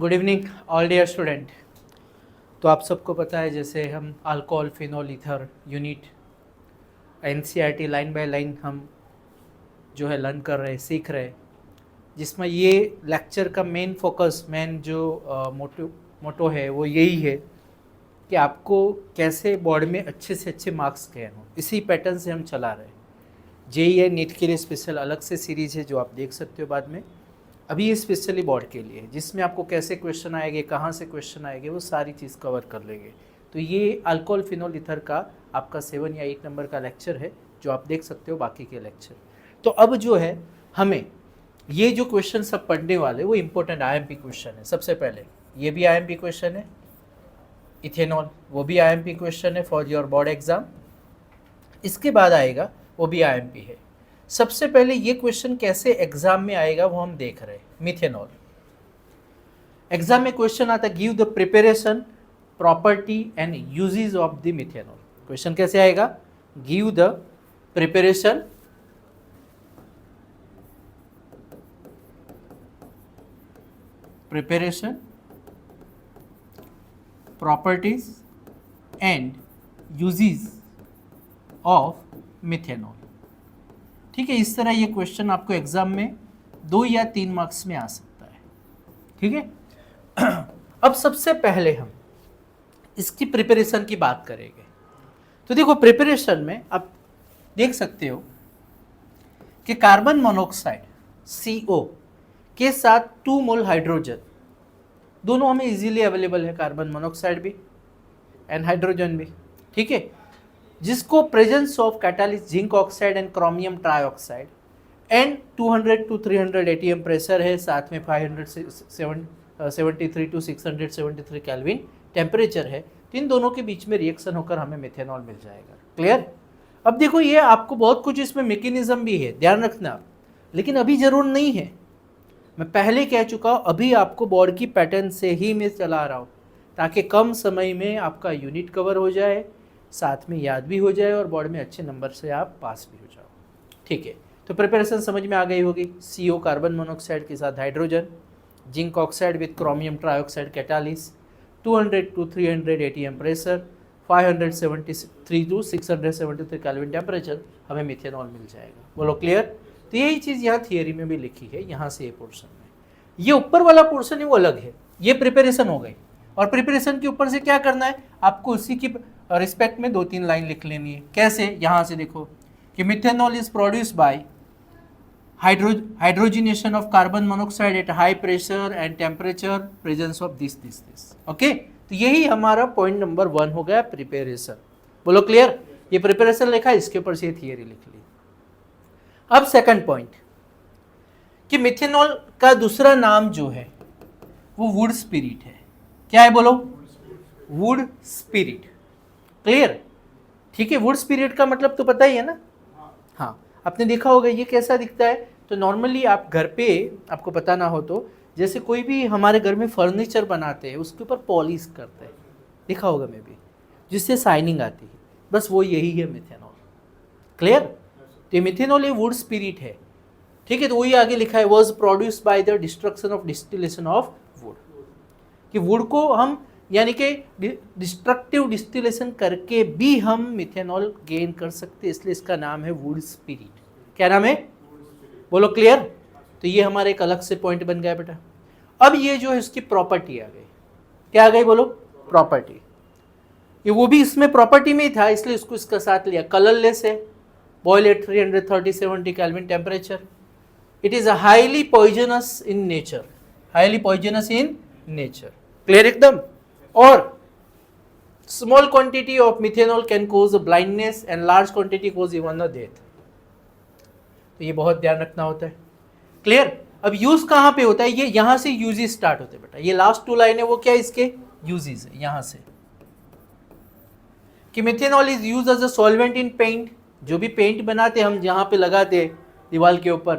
Good evening all dear student. तो आप सबको पता है जैसे हम alcohol phenol ether unit NCERT line by line हम जो है लर्न कर रहे हैं, सीख रहे हैं, जिसमें ये लेक्चर का मेन फोकस जो मोटो है वो यही है कि आपको कैसे बोर्ड में अच्छे से अच्छे मार्क्स गए हों। इसी पैटर्न से हम चला रहे हैं। जेईई नीट के लिए स्पेशल अलग से सीरीज़ है जो आप देख सकते हो बाद में। अभी ये स्पेशली बोर्ड के लिए जिसमें आपको कैसे क्वेश्चन आएंगे, कहाँ से क्वेश्चन आएंगे, वो सारी चीज़ कवर कर लेंगे। तो ये अल्कोहल फिनोल ईथर का आपका 7 या 8 नंबर का लेक्चर है जो आप देख सकते हो बाकी के लेक्चर। तो अब जो है हमें ये जो क्वेश्चन सब पढ़ने वाले वो इम्पोर्टेंट आईएमपी क्वेश्चन है। सबसे पहले ये भी आईएमपी क्वेश्चन है, इथेनॉल वो भी आईएमपी क्वेश्चन है फॉर योर बोर्ड एग्जाम। इसके बाद आएगा वो भी आईएमपी है। सबसे पहले ये क्वेश्चन कैसे एग्जाम में आएगा वो हम देख रहे हैं। मिथेनॉल एग्जाम में क्वेश्चन आता है, give the preparation property and uses of the methanol. Question कैसे आएगा? Give the preparation properties and uses of methanol. ठीक है, इस तरह ये क्वेश्चन आपको एग्जाम में 2 या 3 मार्क्स में आ सकता है। ठीक है। अब सबसे पहले हम इसकी प्रिपरेशन की बात करेंगे। तो देखो प्रिपरेशन में आप देख सकते हो कि कार्बन मोनोऑक्साइड CO के साथ 2 मोल हाइड्रोजन, दोनों हमें इजीली अवेलेबल है, कार्बन मोनोऑक्साइड भी एंड हाइड्रोजन भी। ठीक है, जिसको presence of catalyst zinc oxide and chromium trioxide and 200 to 300 ATM pressure है, साथ में 573 to 673 केल्विन टेम्परेचर है। तो इन दोनों के बीच में रिएक्शन होकर हमें मिथेनॉल मिल जाएगा। क्लियर? अब देखो ये आपको बहुत कुछ इसमें मैकेनिज्म भी है, ध्यान रखना, लेकिन अभी जरूर नहीं है। मैं पहले कह चुका हूँ, अभी आपको बोर्ड की पैटर्न से ही मैं चला रहा हूँ ताकि कम समय में आपका यूनिट कवर हो जाए, साथ में याद भी हो जाए और बोर्ड में अच्छे नंबर से आप पास भी हो जाओ। ठीक है, तो प्रिपरेशन समझ में आ गई होगी। CO कार्बन मोनोऑक्साइड के साथ hydrogen, zinc oxide with chromium trioxide catalyst, 200 to 300 ATM pressure, 573 to 673 kelvin temperature, हमें मिथेनॉल मिल जाएगा। बोलो क्लियर? तो यही चीज़ यहाँ थियरी में भी लिखी है, यहाँ से ये पोर्शन में। ये ऊपर वाला पोर्शन है वो अलग है, ये प्रिपरेशन हो गई। और प्रिपरेशन के ऊपर से क्या करना है आपको, उसी की रिस्पेक्ट में 2-3 लाइन लिख लेनी है। कैसे? यहाँ से देखो कि methanol is produced by hydrogenation of carbon monoxide at high pressure and temperature, presence of this. Okay, तो यही हमारा पॉइंट नंबर 1 हो गया, प्रिपरेशन। बोलो क्लियर? ये प्रिपरेशन लिखा है, इसके ऊपर से थियरी लिख ली। अब सेकंड पॉइंट कि मिथेनॉल का दूसरा नाम जो है वो वुड स्पिरिट है। क्या है बोलो? Would spirit. क्लियर? ठीक है, वुड स्पिरिट का मतलब तो पता ही है ना। हाँ, आपने देखा होगा ये कैसा दिखता है। तो नॉर्मली आप घर पे, आपको पता ना हो तो, जैसे कोई भी हमारे घर में फर्नीचर बनाते हैं उसके ऊपर पॉलिश करते हैं, देखा होगा मैं भी, जिससे शाइनिंग आती है, बस वो यही है मिथेनॉल। क्लियर? तो मिथेनॉल ये वुड स्पिरिट है। ठीक है, तो वही आगे लिखा है, was produced by the destruction of distillation of would, कि वुड को हम यानी कि डिस्ट्रक्टिव डिस्टिलेशन करके भी हम मिथेनॉल गेन कर सकते हैं, इसलिए इसका नाम है वुड स्पिरिट। क्या नाम है? बोलो क्लियर? तो ये हमारा एक अलग से पॉइंट बन गया बेटा। अब ये जो है इसकी प्रॉपर्टी आ गई। क्या आ गई बोलो? प्रॉपर्टी। ये वो भी इसमें प्रॉपर्टी में ही था, इसलिए इसको इसका साथ लिया। कलरलेस है, boil at 330-70 kelvin temperature. It is highly poisonous in nature, highly poisonous in nature. Clear एकदम? और small quantity of methanol can cause blindness and large quantity cause even the death. तो ये बहुत ध्यान रखना होता है। क्लियर? अब यूज कहां पे होता है? ये यहां से यूजेस स्टार्ट होते हैं बेटा। ये लास्ट 2 लाइन है वो क्या है? इसके यूजेस है यहां से, कि methanol is use as a solvent in paint. जो भी पेंट बनाते हम जहां पे लगाते दीवार के ऊपर,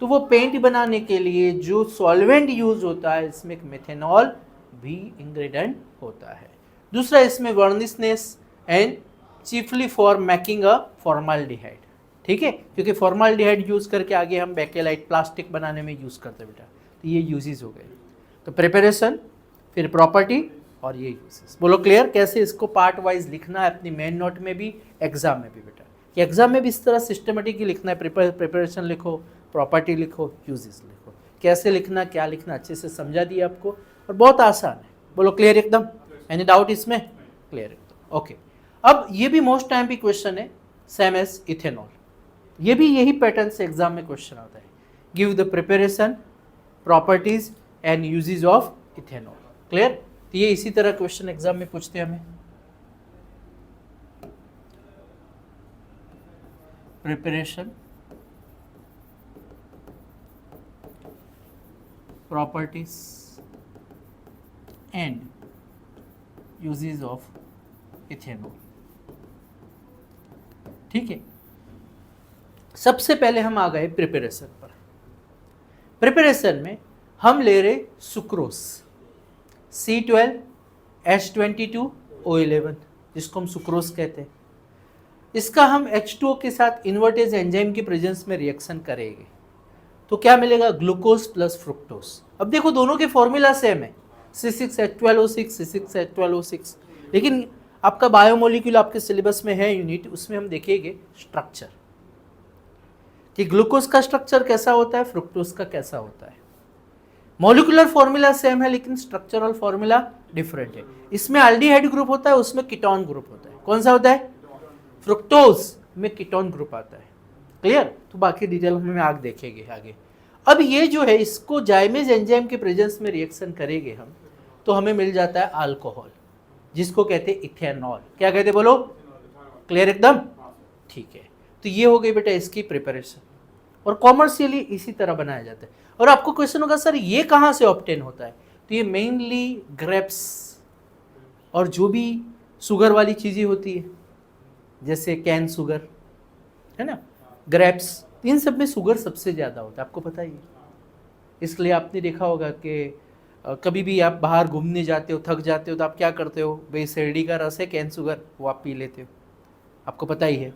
तो वो पेंट बनाने के लिए जो सॉल्वेंट यूज होता है इसमें मिथेनॉल भी इंग्रेडिएंट होता है। दूसरा इसमें varnishes and chiefly for making a formaldehyde. ठीक है, क्योंकि फॉर्माल्डिहाइड यूज करके आगे हम बेकेलाइट प्लास्टिक बनाने में यूज करते हैं बेटा। तो ये यूजेस हो गए। तो प्रिपरेशन, फिर प्रॉपर्टी और ये यूजेस। बोलो क्लियर? कैसे इसको पार्ट वाइज लिखना है अपनी मेन नोट में भी, एग्जाम में भी बेटा, कि एग्जाम में भी इस तरह सिस्टमेटिक ही लिखना है। प्रिपरेशन लिखो, प्रॉपर्टी लिखो, यूजेस लिखो। कैसे लिखना, क्या लिखना, अच्छे से समझा दिया आपको और बहुत आसान है। बोलो क्लियर एकदम? एनी डाउट इसमें? क्लियर एकदम, ओके। अब ये भी मोस्ट टाइम भी क्वेश्चन है, सेम एज इथेनॉल। ये भी यही पैटर्न से एग्जाम में क्वेश्चन आता है। Give the preparation, properties and uses of ethanol. Clear? तो ये इसी तरह क्वेश्चन एग्जाम में पूछते हैं हमें। Preparation, properties and uses of ethanol. ठीक है, सबसे पहले हम आ गए प्रिपरेशन पर। प्रिपरेशन में हम ले रहे सुक्रोज, C12H22O11, जिसको हम सुक्रोज कहते हैं। इसका हम H2O के साथ इन्वर्टेज एंजाइम की प्रेजेंस में रिएक्शन करेंगे तो क्या मिलेगा? Glucose plus fructose. अब देखो दोनों के फॉर्मूला सेम है, C6H12O6, C6H12O6, लेकिन आपका बायोमोलिक्यूल आपके सिलेबस में है यूनिट, उसमें हम देखेंगे स्ट्रक्चर कि ग्लूकोज का स्ट्रक्चर कैसा होता है, फ्रुक्टोज का कैसा होता है। मॉलिक्यूलर फॉर्मूला सेम है लेकिन स्ट्रक्चरल फॉर्मूला डिफरेंट है। इसमें एल्डिहाइड ग्रुप होता है, उसमें कीटोन ग्रुप होता है। कौन सा होता है? फ्रुक्टोज में कीटोन ग्रुप आता है। क्लियर? तो बाकी डिटेल हम आगे देखेंगे आगे। अब ये जो है इसको जाइमेज एंजाइम के प्रेजेंस में रिएक्शन करेंगे हम, तो हमें मिल जाता है अल्कोहल, जिसको कहते हैं इथेनॉल। क्या कहते हैं बोलो? क्लियर एकदम? ठीक है, तो ये हो गई बेटा इसकी प्रिपरेशन, और कॉमर्शियली इसी तरह बनाया जाता है। और आपको क्वेश्चन होगा सर ये कहाँ से ऑब्टेन होता है? तो ये मेनली ग्रेप्स और जो भी शुगर वाली चीज़ें होती है, जैसे कैन शुगर है ना, ग्रेप्स, इन सब में शुगर सबसे ज़्यादा होता है, आपको पता ही है। इसलिए आपने देखा होगा कि कभी भी आप बाहर घूमने जाते हो, थक जाते हो, तो आप क्या करते हो? भाई शेरडी का रस है, कैन शुगर, वो आप पी लेते हो, आपको पता ही है।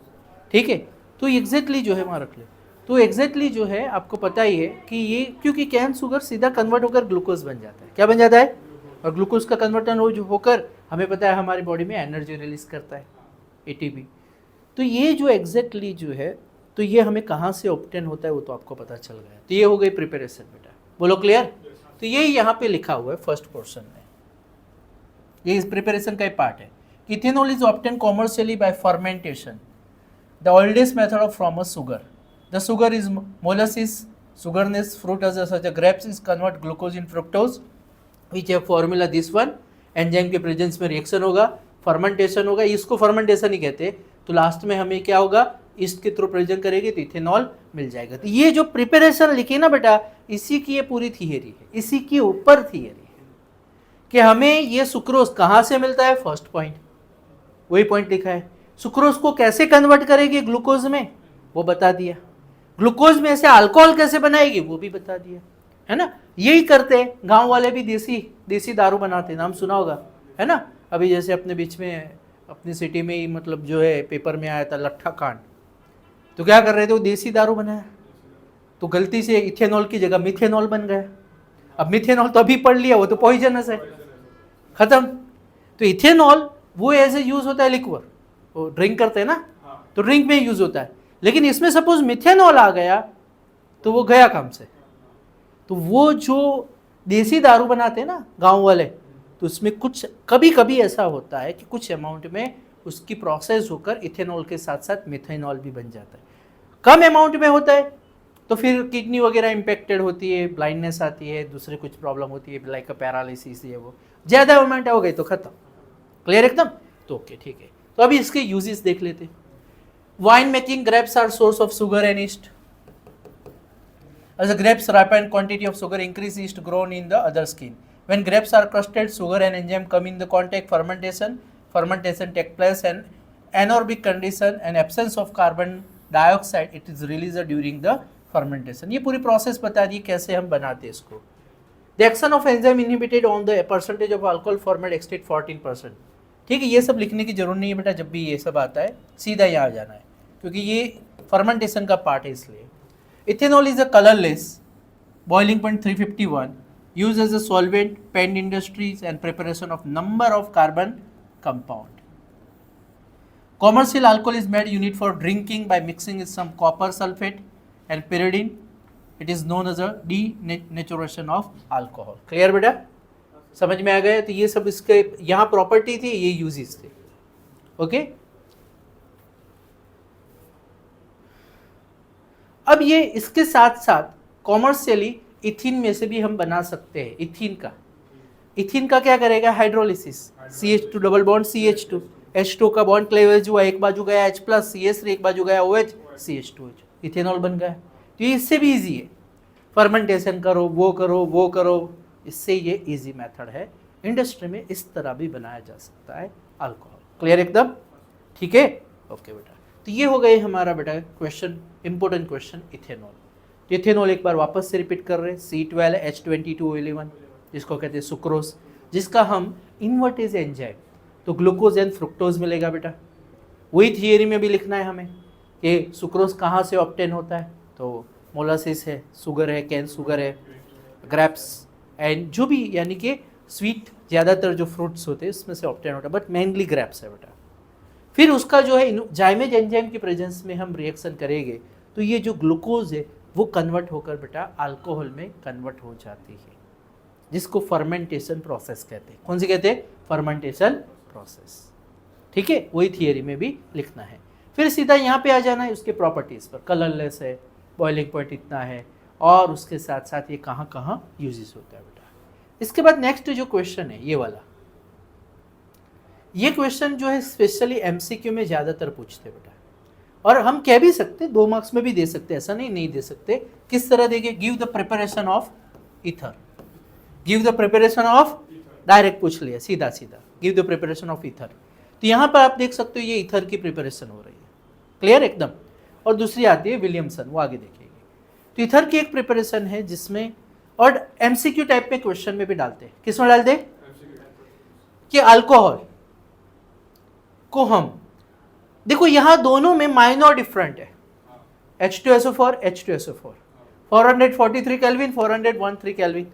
ठीक है, तो एग्जैक्टली जो है वहाँ रख ले, तो एग्जैक्टली जो है आपको पता ही है कि ये, क्योंकि कैन शुगर सीधा कन्वर्ट होकर ग्लूकोज बन जाता है। क्या बन जाता है? और ग्लूकोज का कन्वर्टन होकर हमें पता है हमारी बॉडी में एनर्जी रिलीज करता है, ATP। तो ये जो एग्जैक्टली जो है, तो ये हमें कहाँ से ऑब्टेन होता है वो तो आपको पता चल गया। तो ये हो गई प्रिपरेशन बेटा, बोलो क्लियर? तो ये यहाँ पे लिखा हुआ है फर्स्ट पोर्शन में, ये इस प्रिपरेशन का एक पार्ट है। Ethanol is obtain commercially bye fermentation, the oldest method of from a sugar. The sugar is molasses, sugarness fruit as such a grapes is convert glucose in fructose which है formula this one. Enzyme के presence में reaction होगा, fermentation होगा, इसको fermentation ही कहते हैं। तो last में हमें क्या होगा? ईस्ट के थ्रू प्रेजेंट करेंगे तो इथेनॉल मिल जाएगा। तो ये जो प्रिपरेशन लिखी ना बेटा, इसी की ये पूरी थियरी है, इसी के ऊपर थियरी है कि हमें ये सुक्रोज कहाँ से मिलता है। फर्स्ट पॉइंट वही पॉइंट लिखा है। सुक्रोज को कैसे कन्वर्ट करेगी ग्लूकोज में, वो बता दिया। ग्लूकोज में से अल्कोहल कैसे बनाएगी, वो भी बता दिया, है ना। यही करते हैं गांव वाले भी, देसी दारू बनाते, नाम सुना होगा, है ना। अभी जैसे अपने बीच में अपनी सिटी में ही मतलब जो है पेपर में आया था लट्ठा कांड, तो क्या कर रहे थे, वो देसी दारू बनाया, तो गलती से इथेनॉल की जगह मिथेनॉल बन गया। अब मिथेनॉल तो अभी पढ़ लिया, वो तो पॉइजनस है, खत्म। तो इथेनॉल वो एज ए यूज होता है लिक्वर, वो ड्रिंक करते हैं ना, तो ड्रिंक में यूज होता है। लेकिन इसमें सपोज मिथेनॉल आ गया तो वो गया काम से। तो वो जो देसी दारू बनाते हैं ना गांव वाले, तो उसमें कुछ कभी कभी ऐसा होता है कि कुछ अमाउंट में उसकी प्रोसेस होकर इथेनॉल के साथ साथ मिथेनॉल भी बन जाता है। कम अमाउंट में होता है तो फिर किडनी वगैरह इंपेक्टेड होती है, ब्लाइंडनेस आती है, दूसरे कुछ प्रॉब्लम होती है लाइक पैरालिसिस, ये वो। ज़्यादा अमाउंट हो गई तो खत्म। क्लियर एकदम? तो ओके ठीक है। तो अभी इसके यूजेस देख लेते हैं। Wine making, grapes are source of sugar and yeast. As the grapes ripen, quantity of sugar increase yeast grown in the other skin. When grapes are crusted, sugar and enzyme come in the contact. Fermentation take place and anaerobic condition and absence of carbon dioxide. It is released during the fermentation. ये पूरी process बता दी कैसे हम बनाते हैं इसको। The action of enzyme inhibited on the percentage of alcohol format exceed 14%. ठीक है, ये सब लिखने की जरूरत नहीं है बेटा, जब भी ये सब आता है सीधा यहाँ जाना है, क्योंकि ये फर्मेंटेशन का पार्ट है। इसलिए ethanol is a colourless, boiling point 351, use as a solvent, paint industries and preparation of number of carbon compound. Commercial alcohol is made unit for drinking by mixing with some copper sulfate and pyridine. It is known as a denaturation of alcohol. Clear बेटा? समझ में आ गया? तो ये सब इसके यहाँ property थी, ये यूजेस थे. ओके अब ये इसके साथ साथ कॉमर्शियली इथिन में से भी हम बना सकते हैं. इथिन का क्या करेगा? Hydrolysis. CH2 double bond CH2, H2 का बॉन्ड क्लेवेज हुआ, एक बाजू गया H प्लस CH3, एक बाजू गया OH CH2H, इथेनॉल बन गया. तो ये इससे भी इजी है. फर्मेंटेशन करो, वो करो, इससे ये इजी मेथड है. इंडस्ट्री में इस तरह भी बनाया जा सकता है अल्कोहल. क्लियर एकदम? ठीक है, ओके बेटा. तो ये हो गए हमारा बेटा क्वेश्चन, इंपॉर्टेंट क्वेश्चन इथेनॉल. तो इथेनॉल एक बार वापस से रिपीट कर रहे हैं. C12H22O11 जिसको कहते हैं सुक्रोज, जिसका हम इन्वर्टेज एंजाइम तो ग्लूकोज एंड फ्रुक्टोज मिलेगा बेटा. वही थियरी में भी लिखना है हमें कि सुक्रोज कहाँ से ऑब्टेन होता है. तो मोलासिस है, शुगर है, कैन शुगर है, ग्रेप्स एंड जो भी यानी कि स्वीट ज़्यादातर जो फ्रूट्स होते हैं उसमें से ऑब्टेन होता है, बट मेनली ग्रेप्स है बेटा. फिर उसका जो है जाइमेज एंजाइम की प्रेजेंस में हम रिएक्शन करेंगे तो ये जो ग्लूकोज है वो कन्वर्ट होकर बेटा अल्कोहल में कन्वर्ट हो जाती है, जिसको फर्मेंटेशन प्रोसेस कहते हैं. कौन सी कहते हैं? Fermentation process. ठीक है, वही थियरी में भी लिखना है. फिर सीधा यहाँ पे आ जाना है उसके प्रॉपर्टीज़ पर. कलरलेस है, बॉइलिंग पॉइंट इतना है, और उसके साथ साथ ये कहाँ कहाँ यूजेस होता है बेटा. इसके बाद नेक्स्ट जो क्वेश्चन है ये वाला, ये क्वेश्चन जो है स्पेशली MCQ में ज़्यादातर पूछते हैं बेटा, और हम कह भी सकते 2 मार्क्स में भी दे सकते, ऐसा नहीं दे सकते. किस तरह देंगे? Give the preparation of ether. Give the preparation of, direct पूछ लिया सीधा give the preparation of ether. तो यहाँ पर आप देख सकते हो ये ईथर की प्रिपरेशन हो रही है. क्लियर एकदम? और दूसरी आती है विलियमसन, वो आगे देखेंगे. तो ईथर की एक प्रिपरेशन है जिसमें, और MCQ टाइप में क्वेश्चन में भी डालते हैं. किस में डालते हैं? कि अल्कोहल को हम देखो यहाँ दोनों में माइनर डिफरेंट है. H2SO4 H2SO4 443 kelvin 413 kelvin.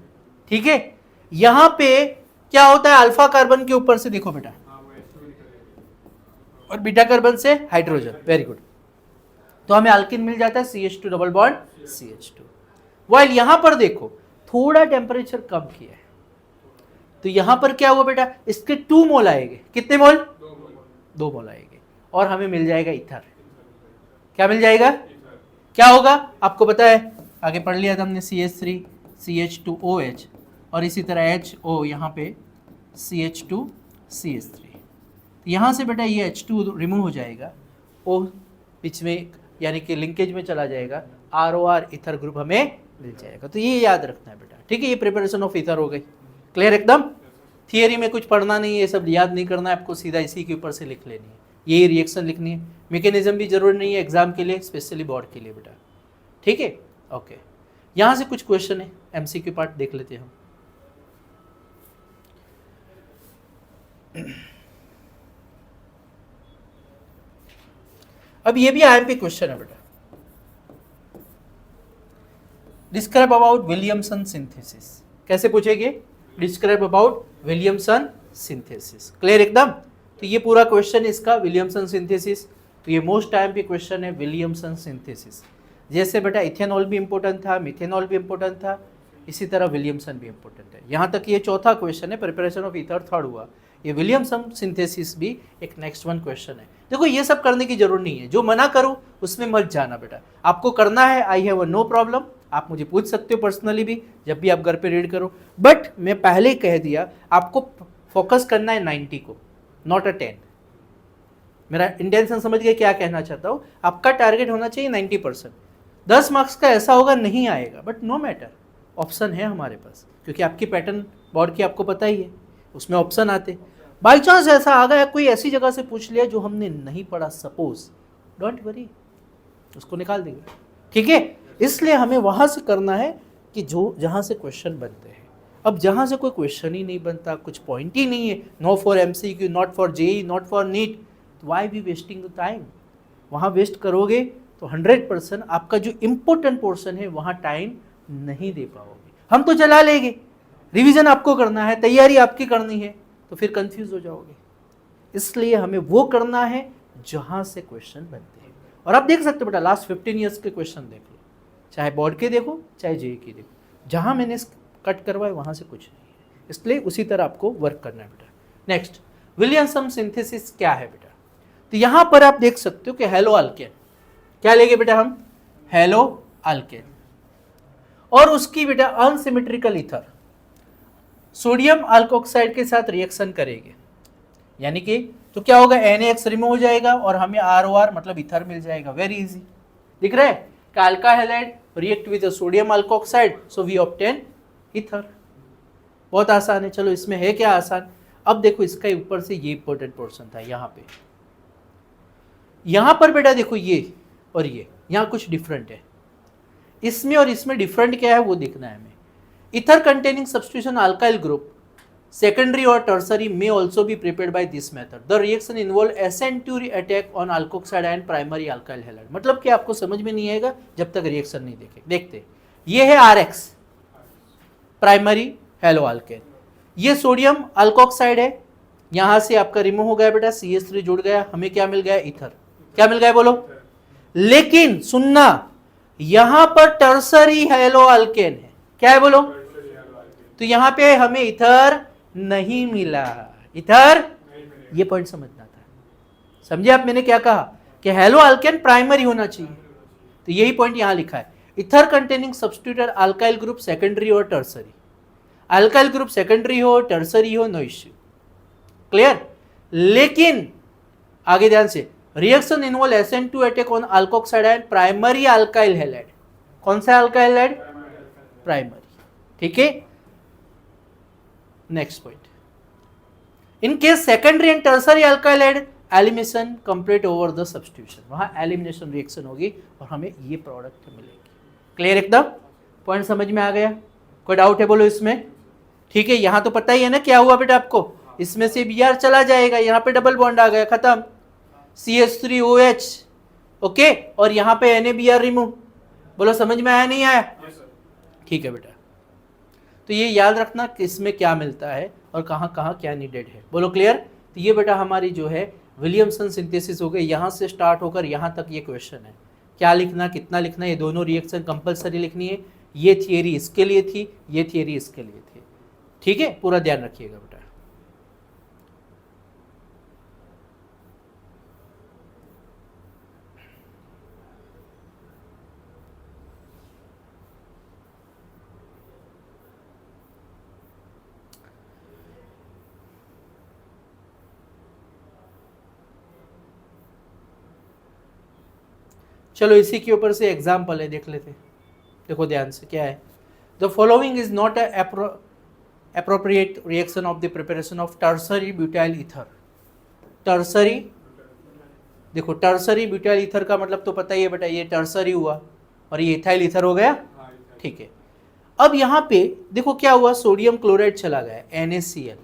ठीक है, यहाँ पे क्या होता है? अल्फा कार्बन के ऊपर से देखो बेटा, और बीटा कार्बन से हाइड्रोजन. Very good. तो हमें अल्किन मिल जाता है CH2 double bond CH2. While यहाँ पर देखो थोड़ा टेम्परेचर कम किया है, तो यहाँ पर क्या हुआ बेटा? इसके 2 मोल आएंगे. कितने मोल? 2 मोल आएंगे, और हमें मिल जाएगा ईथर. क्या मिल जाएगा? क्या होगा आपको पता है, आगे पढ़ लिया था हमने. CH3 CH2OH, और इसी तरह HO यहाँ पे CH2 CH3. तो यहाँ से बेटा ये H2 रिमूव हो जाएगा, O बीच में यानी कि लिंकेज में चला जाएगा, ROR ईथर ग्रुप हमें मिल जाएगा. तो ये याद रखना है बेटा. ठीक है, ये प्रिपरेशन ऑफ ईथर हो गई. क्लियर एकदम? थियरी में कुछ पढ़ना नहीं है, ये सब याद नहीं करना है आपको, सीधा इसी के ऊपर से लिख लेनी है. ये रिएक्शन लिखनी है. मैकेनिज्म भी जरूरी नहीं है एग्जाम के लिए, स्पेशली बोर्ड के लिए बेटा. ठीक है, ओके. यहाँ से कुछ क्वेश्चन है, MCQ पार्ट देख लेते हैं हम. अब ये भी IMP क्वेश्चन है बेटा. Describe about Williamson synthesis. कैसे पूछेंगे? Describe about Williamson synthesis. Clear एकदम? तो ये पूरा क्वेश्चन इसका विलियमसन सिंथेसिस. तो ये मोस्ट IMP क्वेश्चन है विलियमसन सिंथेसिस. जैसे बेटा इथेनॉल भी इंपॉर्टेंट था, मिथेनॉल भी इंपॉर्टेंट था, इसी तरह विलियमसन भी इंपॉर्टेंट है. यहाँ तक ये चौथा क्वेश्चन है. प्रिपरेशन ऑफ ईथर थर्ड हुआ. ये विलियमसन सिंथेसिस भी एक नेक्स्ट वन क्वेश्चन है. देखो ये सब करने की जरूरत नहीं है, जो मना करूँ उसमें मत जाना बेटा. आपको करना है, आई हैव नो प्रॉब्लम, आप मुझे पूछ सकते हो पर्सनली भी जब भी आप घर पे रीड करो. बट मैं पहले ही कह दिया आपको फोकस करना है 90 को, नॉट अ 10. मेरा इंटेंशन समझ गए क्या कहना चाहता हूँ? आपका टारगेट होना चाहिए 90%. 10 मार्क्स का ऐसा होगा नहीं आएगा, बट नो मैटर, ऑप्शन है हमारे पास, क्योंकि आपकी पैटर्न बोर्ड की आपको पता ही है, उसमें ऑप्शन आते. बाई चांस ऐसा आ गया, कोई ऐसी जगह से पूछ लिया जो हमने नहीं पढ़ा, सपोज, डोंट वरी, उसको निकाल देंगे. ठीक है, इसलिए हमें वहाँ से करना है कि जो जहाँ से क्वेश्चन बनते हैं. अब जहाँ से कोई क्वेश्चन ही नहीं बनता, कुछ पॉइंट ही नहीं है, no for MCQ, not for JEE, not for NEET, तो why be wasting the time. वहाँ वेस्ट करोगे तो 100% आपका जो इम्पोर्टेंट पोर्शन है वहाँ टाइम नहीं दे पाओगे. हम तो चला लेंगे, रिवीजन आपको करना है, तैयारी आपकी करनी है, तो फिर कंफ्यूज हो जाओगे। इसलिए हमें वो करना है जहां से क्वेश्चन बनते हैं। और आप देख सकते हो बेटा, लास्ट 15 ईयर्स के क्वेश्चन देख लो, चाहे बोर्ड के देखो चाहे जेईई के देखो, जहां मैंने कट करवाए वहां से कुछ नहीं है। इसलिए उसी तरह आपको वर्क करना है बेटा। नेक्स्ट, विलियमसन सिंथेसिस क्या है बेटा? तो यहां पर आप देख सकते हो कि हेलो अल्केन, क्या लेंगे बेटा हम? हेलो अल्केन, और उसकी बेटा अनसिमेट्रिकल ईथर सोडियम अल्कोक्साइड के साथ रिएक्शन करेंगे, यानी कि तो क्या होगा, NaX रिमूव हो जाएगा और हमें ROR मतलब ईथर मिल जाएगा। वेरी इजी, दिख रहा है? Alkyl halide react with sodium alkoxide, so we obtain ether. बहुत आसान है। चलो इसमें है क्या आसान, अब देखो इसका ऊपर से ये इंपॉर्टेंट पोर्शन था, यहाँ पे यहां पर बेटा देखो ये और ये यहां कुछ डिफरेंट है, इसमें और इसमें डिफरेंट क्या है वो देखना है हमें। Ether containing substitution alkyl group secondary or tertiary may also be prepared by this method. The reaction involve SN2 attack on alkoxide and primary alkyl halide. मतलब कि आपको समझ में नहीं आएगा जब तक रिएक्शन नहीं देखे। देखते, ये है RX प्राइमरी हेलो अल्केन, ये सोडियम अल्कोक्साइड है, यहां से आपका रिमूव हो गया बेटा, CH3 जुड़ गया, हमें क्या मिल गया? ईथर। क्या मिल गया बोलो? लेकिन सुनना, यहां पर टर्सरी हेलो अल्केन है, क्या है बोलो? तो यहां पे हमें ईथर नहीं मिला, ईथर, ये पॉइंट समझना था। समझे आप मैंने क्या कहा कि हेलो अल्केन प्राइमरी होना चाहिए, तो यही पॉइंट यहां लिखा है। Ether containing substitute alkyl group secondary और टर्सरी, अल्काइल ग्रुप सेकेंडरी हो टर्सरी हो नो इश्यू, क्लियर। लेकिन आगे ध्यान से, reaction involve SN2 attack on alkoxide and primary alkyl halide. कौन सा अल्काइल हैलाइड? प्राइमरी, ठीक है। Next point, in case secondary and tertiary alkyl halide elimination complete over the substitution, वहां एलिमिनेशन रिएक्शन होगी और हमें ये प्रोडक्ट मिलेगी। क्लियर एकदम? पॉइंट समझ में आ गया? कोई डाउट है बोलो इसमें? ठीक है, यहां तो पता ही है ना क्या हुआ बेटा आपको, इसमें से Br चला जाएगा, यहां पे डबल बॉन्ड आ गया, खत्म, CH3OH, ओके, और यहां पे NaBr रिमूव। बोलो समझ में आया नहीं आया? ठीक है बेटा, तो ये याद रखना कि इसमें क्या मिलता है और कहाँ कहाँ क्या नीडेड है। बोलो क्लियर? तो ये बेटा हमारी जो है विलियमसन सिंथेसिस हो गई, यहाँ से स्टार्ट होकर यहाँ तक ये क्वेश्चन है, क्या लिखना कितना लिखना, ये दोनों रिएक्शन कंपलसरी लिखनी है। ये थियरी इसके लिए थी, ये थियरी इसके लिए थी, ठीक है, पूरा ध्यान रखिएगा बेटा। चलो इसी के ऊपर से एग्जाम्पल है, देख लेते। देखो ध्यान से, क्या है, the following is not appropriate reaction of the preparation of tertiary butyl ether। Tertiary, देखो टर्सरी ब्यूटाइल ईथर का मतलब तो पता ही है बेटा, ये टर्सरी हुआ और ये इथाइल ईथर हो गया, ठीक है। अब यहाँ पे देखो क्या हुआ, सोडियम क्लोराइड चला गया NaCl,